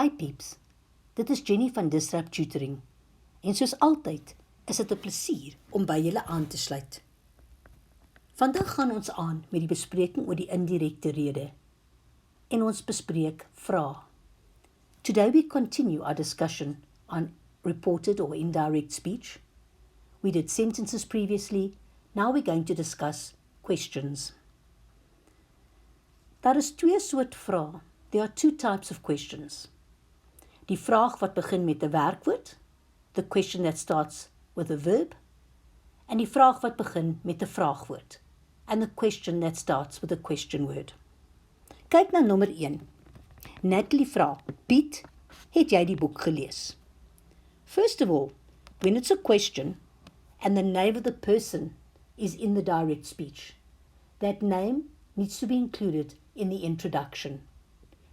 Hi peeps, dit is Jenny van Disrupt Tutoring en soos altyd is dit 'n plesier om by julle aan te sluit. Vandag gaan ons aan met die bespreking oor die indirekte rede en ons bespreek vrae. Today we continue our discussion on reported or indirect speech. We did sentences previously, now we're going to discuss questions. Daar is twee soort vrae. There are two types of questions. Die vraag wat begin met 'n werkwoord, the question that starts with a verb, en die vraag wat begin met 'n vraagwoord, and the question that starts with a question word. Kyk na nommer 1. Natalie vra, Piet, het jy die boek gelees? First of all, when it's a question, and the name of the person is in the direct speech, that name needs to be included in the introduction.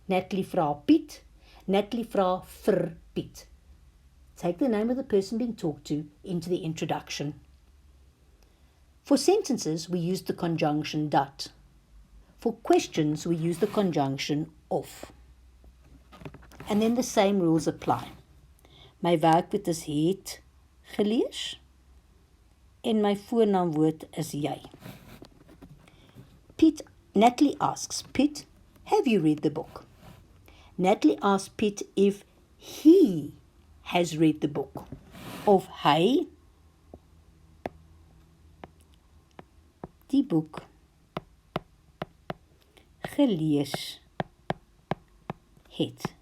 Natalie vra Piet, Natalie vra vir Piet. Take the name of the person being talked to into the introduction. For sentences, we use the conjunction dat. For questions, we use the conjunction of. And then the same rules apply. My werkwoord is het gelees en my voornaamwoord is jy. Natalie asks, Piet, have you read the book? Natalie asks Piet if he has read the book. Of hy die boek gelees het.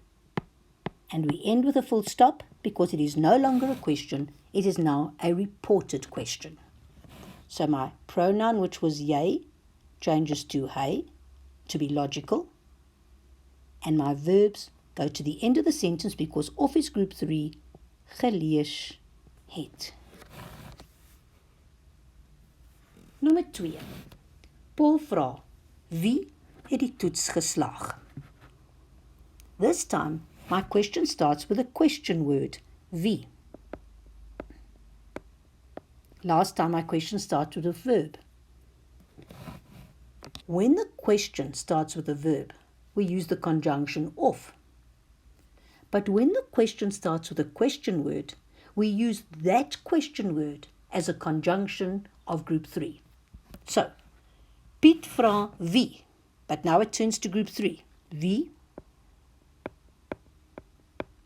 And we end with a full stop because it is no longer a question, it is now a reported question. So my pronoun, which was jy, changes to hy, to be logical. And my verbs go to the end of the sentence because of is group 3, gelees het. Nommer 2. Paul vra, wie het die toets geslaag? This time, my question starts with a question word, wie. Last time, my question started with a verb. When the question starts with a verb, we use the conjunction of. But when the question starts with a question word, we use that question word as a conjunction of group 3. So, Piet vra wie, but now it turns to group 3. Wie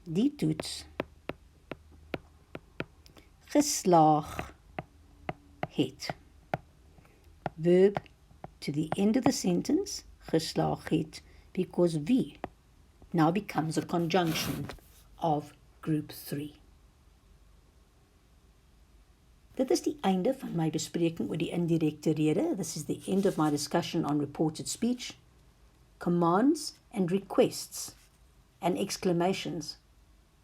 die toets geslaag het. Verb to the end of the sentence, geslaag het, because wie now becomes a conjunction of group 3. Dit is die einde van my bespreking oor die indirekte rede. This is the end of my discussion on reported speech. Commands and requests and exclamations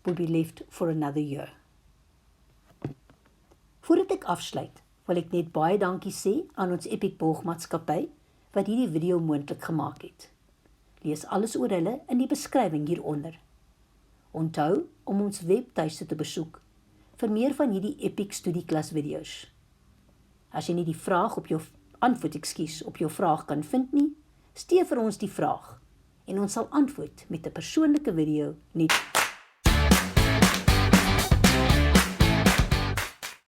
will be left for another year. Voordat ek afsluit, wil ek net baie dankie sê aan ons Epic Borgmaatskappy wat hierdie video moontlik gemaak het. Lees alles oor hulle in die beskrywing hieronder. Onthou om ons webtuiste te besoek vir meer van hierdie Epic studieklas video's. As jy nie die antwoord op jou vraag kan vind nie, stuur vir ons die vraag en ons sal antwoord met 'n persoonlike video net